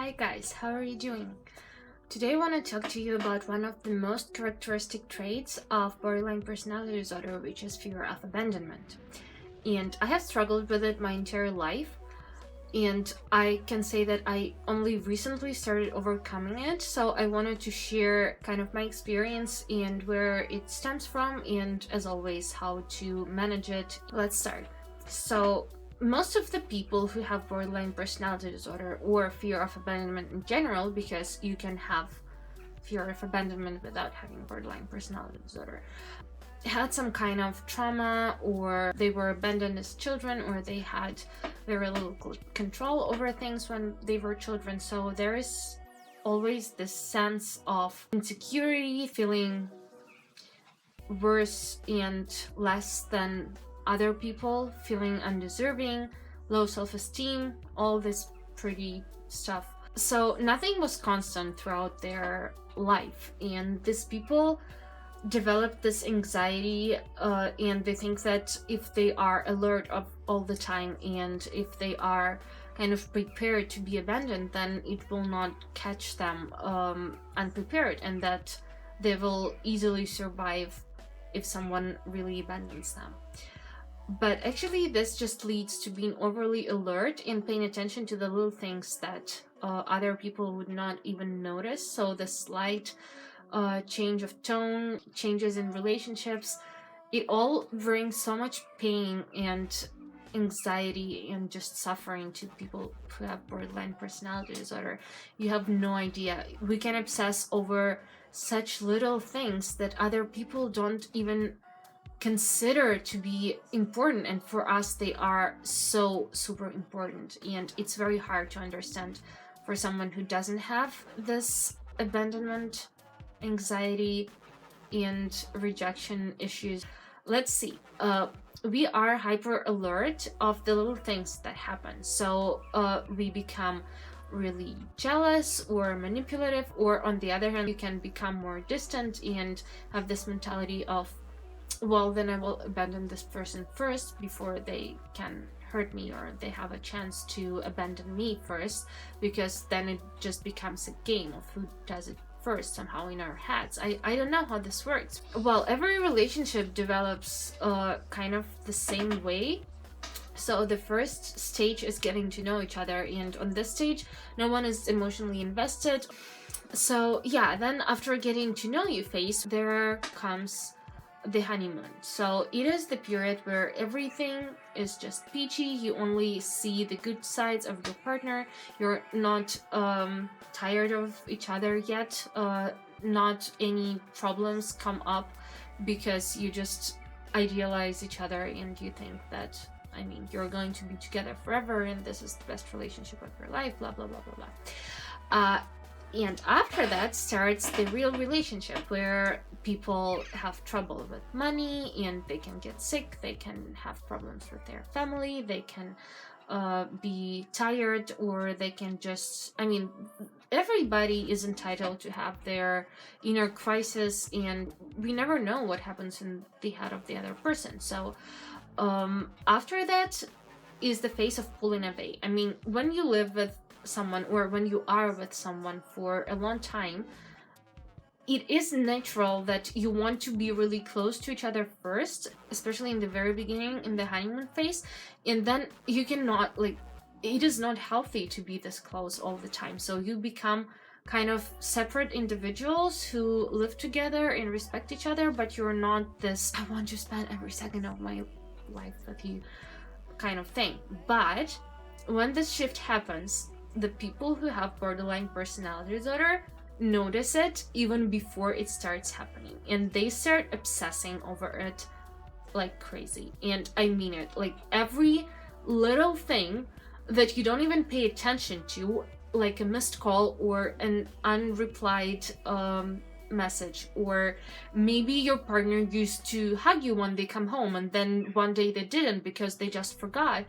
Hi guys, how are you doing? Today I want to talk to you about one of the most characteristic traits of borderline personality disorder, which is fear of abandonment. And I have struggled with it my entire life, and I can say that I only recently started overcoming it, so I wanted to share kind of my experience and where it stems from, and as always, how to manage it. Let's start. So, most of the people who have borderline personality disorder or fear of abandonment in general, because you can have fear of abandonment without having borderline personality disorder, had some kind of trauma, or they were abandoned as children, or they had very little control over things when they were children. So there is always this sense of insecurity, feeling worse and less than other people, feeling undeserving, low self-esteem, all this pretty stuff. So nothing was constant throughout their life, and these people develop this anxiety, and they think that if they are alert of all the time and if they are kind of prepared to be abandoned, then it will not catch them unprepared, and that they will easily survive if someone really abandons them. But actually this just leads to being overly alert and paying attention to the little things that other people would not even notice. So the slight change of tone, changes in relationships, it all brings so much pain and anxiety and just suffering to people who have borderline personality disorder. You have no idea. We can obsess over such little things that other people don't even consider to be important, and for us they are so super important, and it's very hard to understand for someone who doesn't have this abandonment anxiety and rejection issues. Let's see, we are hyper alert of the little things that happen. So we become really jealous or manipulative, or on the other hand, you can become more distant and have this mentality of, well, then I will abandon this person first before they can hurt me, or they have a chance to abandon me first, because then it just becomes a game of who does it first somehow in our heads. I don't know how this works. Well, every relationship develops kind of the same way. So the first stage is getting to know each other, and on this stage no one is emotionally invested. So yeah, then after getting to know you phase, there comes the honeymoon. So it is the period where everything is just peachy. You only see the good sides of your partner. You're not tired of each other yet. Not any problems come up, because you just idealize each other and you think that, I mean, you're going to be together forever and this is the best relationship of your life, blah blah blah blah blah. And after that starts the real relationship, where people have trouble with money and they can get sick, they can have problems with their family, they can be tired, or they can just, I mean, everybody is entitled to have their inner crisis, and we never know what happens in the head of the other person. So after that is the phase of pulling away. I mean, when you live with someone, or when you are with someone for a long time, it is natural that you want to be really close to each other first, especially in the very beginning, in the honeymoon phase, and then you cannot, like, it is not healthy to be this close all the time. So you become kind of separate individuals who live together and respect each other, but you're not this, I want to spend every second of my life with you kind of thing. But when this shift happens, the people who have borderline personality disorder notice it even before it starts happening, and they start obsessing over it like crazy. And I mean it, like every little thing that you don't even pay attention to, like a missed call or an unreplied message, or maybe your partner used to hug you when they come home and then one day they didn't because they just forgot.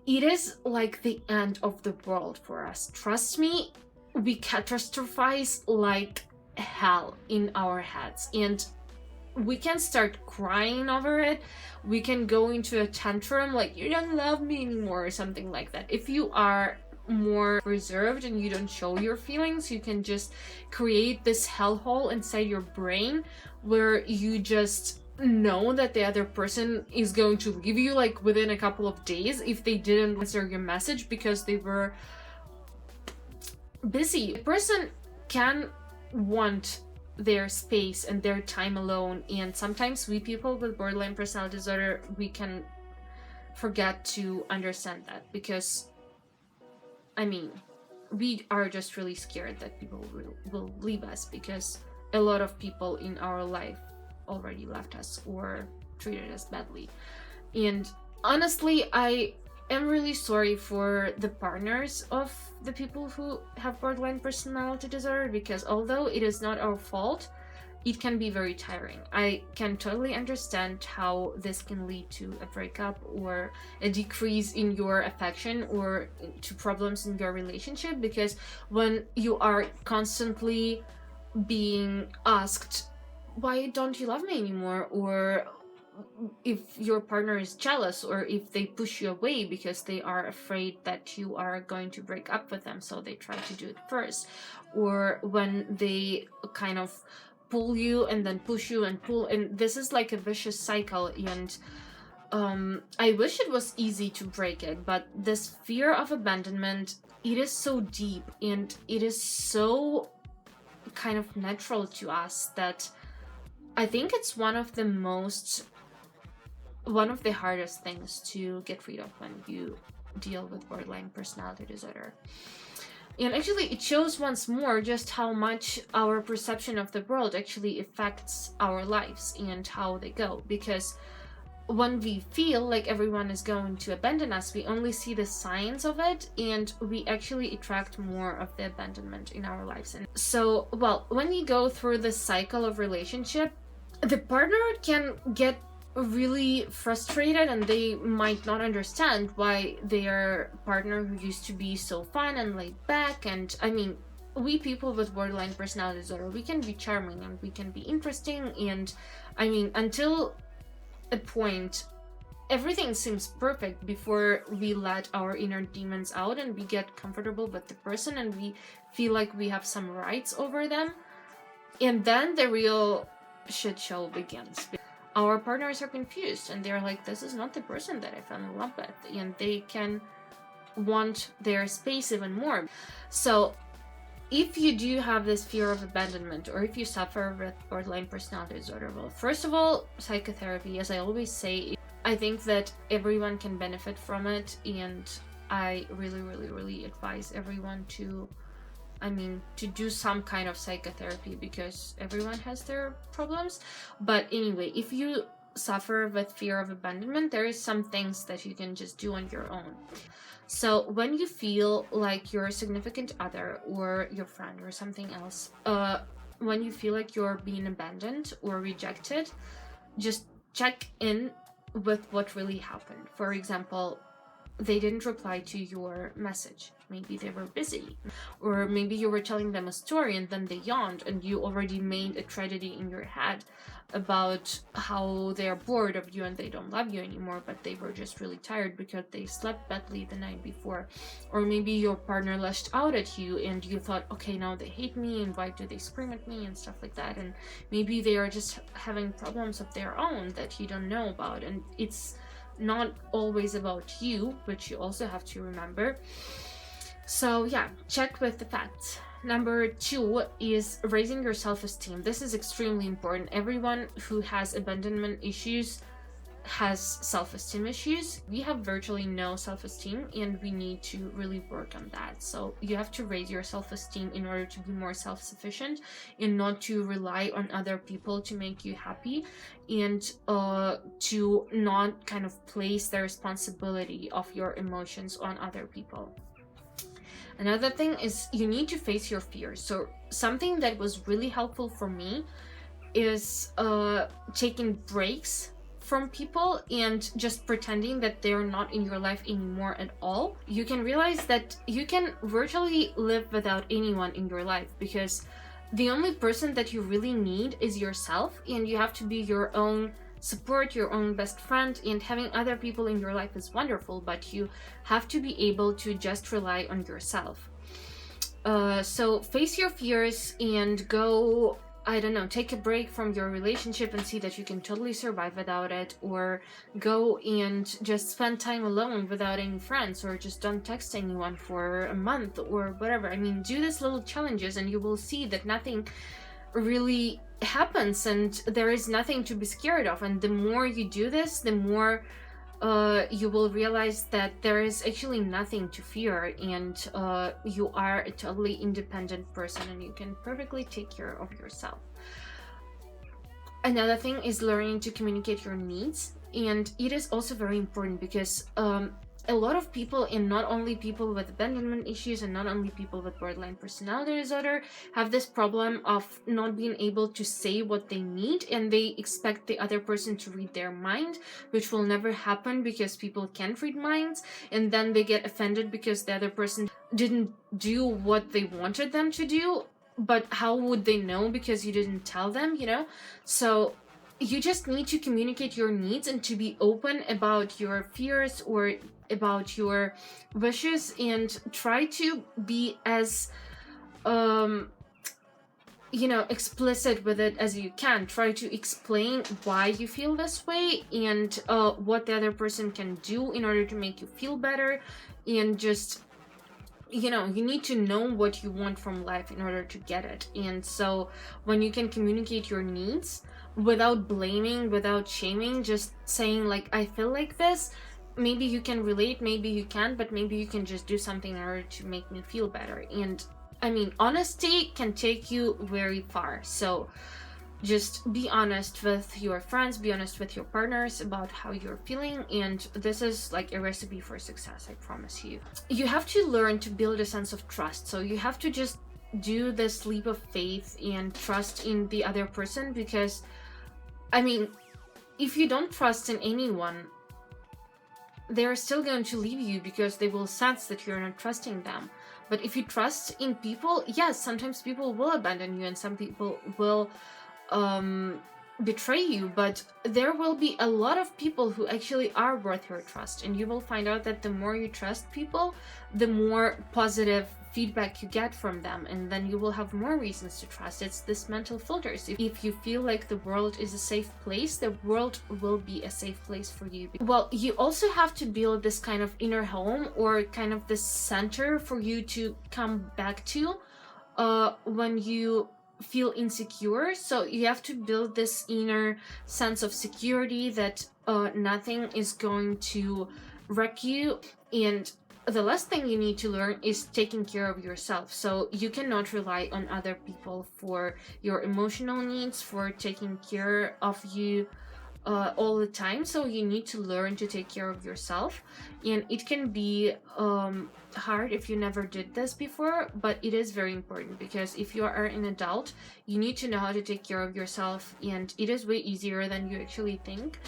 It is like the end of the world for us. Trust me, we catastrophize like hell in our heads, and we can start crying over it. We can go into a tantrum like, you don't love me anymore, or something like that. If you are more reserved and you don't show your feelings, you can just create this hellhole inside your brain where you just know that the other person is going to leave you like within a couple of days if they didn't answer your message because they were busy. The person can want their space and their time alone, and sometimes we people with borderline personality disorder, we can forget to understand that, because I mean, we are just really scared that people will leave us, because a lot of people in our life already left us or treated us badly. And honestly, I am really sorry for the partners of the people who have borderline personality disorder, because although it is not our fault, it can be very tiring. I can totally understand how this can lead to a breakup or a decrease in your affection or to problems in your relationship, because when you are constantly being asked, why don't you love me anymore? Or if your partner is jealous, or if they push you away because they are afraid that you are going to break up with them, so they try to do it first, or when they kind of pull you and then push you and pull, and this is like a vicious cycle. And I wish it was easy to break it, but this fear of abandonment, it is so deep and it is so kind of natural to us that I think it's one of the hardest things to get rid of when you deal with borderline personality disorder. And actually, it shows once more just how much our perception of the world actually affects our lives and how they go. Because when we feel like everyone is going to abandon us, we only see the signs of it, and we actually attract more of the abandonment in our lives. And so, well, when you go through this cycle of relationship, the partner can get really frustrated and they might not understand why their partner, who used to be so fun and laid back, and I mean, we people with borderline personality disorder, we can be charming and we can be interesting, and I mean, until a point everything seems perfect before we let our inner demons out and we get comfortable with the person and we feel like we have some rights over them, and then the real shit show begins. Our partners are confused and they're like, this is not the person that I fell in love with, and they can want their space even more. So if you do have this fear of abandonment, or if you suffer with borderline personality disorder, well, first of all, psychotherapy, as I always say, I think that everyone can benefit from it, and I really advise everyone to do some kind of psychotherapy, because everyone has their problems. But anyway, if you suffer with fear of abandonment, there is some things that you can just do on your own. So when you feel like your significant other or your friend or something else, when you feel like you're being abandoned or rejected, just check in with what really happened. For example, they didn't reply to your message. Maybe they were busy. Or maybe you were telling them a story and then they yawned and you already made a tragedy in your head about how they are bored of you and they don't love you anymore, but they were just really tired because they slept badly the night before. Or maybe your partner lashed out at you and you thought, okay, now they hate me and why do they scream at me and stuff like that. And maybe they are just having problems of their own that you don't know about. And it's not always about you, which you also have to remember. So yeah, check with the facts. Number 2 is raising your self-esteem. This is extremely important. Everyone who has abandonment issues has self-esteem issues. We have virtually no self-esteem and we need to really work on that. So you have to raise your self-esteem in order to be more self-sufficient and not to rely on other people to make you happy, and to not kind of place the responsibility of your emotions on other people. Another thing is you need to face your fears. So something that was really helpful for me is taking breaks from people and just pretending that they're not in your life anymore at all. You can realize that you can virtually live without anyone in your life, because the only person that you really need is yourself, and you have to be your own support, your own best friend, and having other people in your life is wonderful, but you have to be able to just rely on yourself. So face your fears and go, I don't know, take a break from your relationship and see that you can totally survive without it, or go and just spend time alone without any friends, or just don't text anyone for a month or whatever. I mean, do these little challenges and you will see that nothing really happens and there is nothing to be scared of. And the more you do this, the more you will realize that there is actually nothing to fear, and you are a totally independent person and you can perfectly take care of yourself. Another thing is learning to communicate your needs, and it is also very important because a lot of people, and not only people with abandonment issues and not only people with borderline personality disorder, have this problem of not being able to say what they need, and they expect the other person to read their mind, which will never happen because people can't read minds, and then they get offended because the other person didn't do what they wanted them to do. But how would they know because you didn't tell them, you know? So you just need to communicate your needs and to be open about your fears or about your wishes, and try to be as explicit with it as you can. Try to explain why you feel this way and what the other person can do in order to make you feel better, and just you need to know what you want from life in order to get it. And so when you can communicate your needs without blaming, without shaming, just saying like, I feel like this, maybe you can relate, maybe you can't, but maybe you can just do something in order to make me feel better. And I mean, honesty can take you very far. So just be honest with your friends, be honest with your partners about how you're feeling, and this is like a recipe for success, I promise you. You have to learn to build a sense of trust. So you have to just do this leap of faith and trust in the other person, because I mean, if you don't trust in anyone, they're still going to leave you because they will sense that you're not trusting them. But if you trust in people, yes, sometimes people will abandon you and some people will betray you, but there will be a lot of people who actually are worth your trust, and you will find out that the more you trust people, the more positive feedback you get from them, and then you will have more reasons to trust. It's this mental filters. If you feel like the world is a safe place, the world will be a safe place for you. Well, you also have to build this kind of inner home, or kind of this center for you to come back to when you feel insecure. So you have to build this inner sense of security that nothing is going to wreck you. And the last thing you need to learn is taking care of yourself. So you cannot rely on other people for your emotional needs, for taking care of you all the time. So you need to learn to take care of yourself, and it can be hard if you never did this before, but it is very important, because if you are an adult, you need to know how to take care of yourself, and it is way easier than you actually think.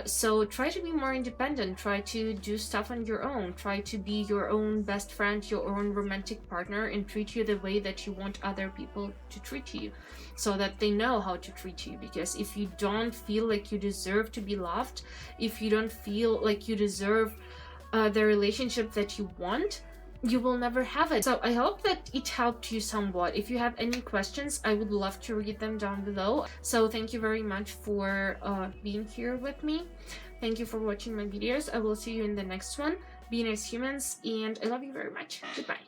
So try to be more independent, try to do stuff on your own, try to be your own best friend, your own romantic partner, and treat you the way that you want other people to treat you, so that they know how to treat you. Because if you don't feel like you deserve to be loved, if you don't feel like you deserve the relationship that you want, you will never have it. So I hope that it helped you somewhat. If you have any questions, I would love to read them down below. So thank you very much for being here with me. Thank you for watching my videos. I will see you in the next one. Be nice humans, and I love you very much. Goodbye.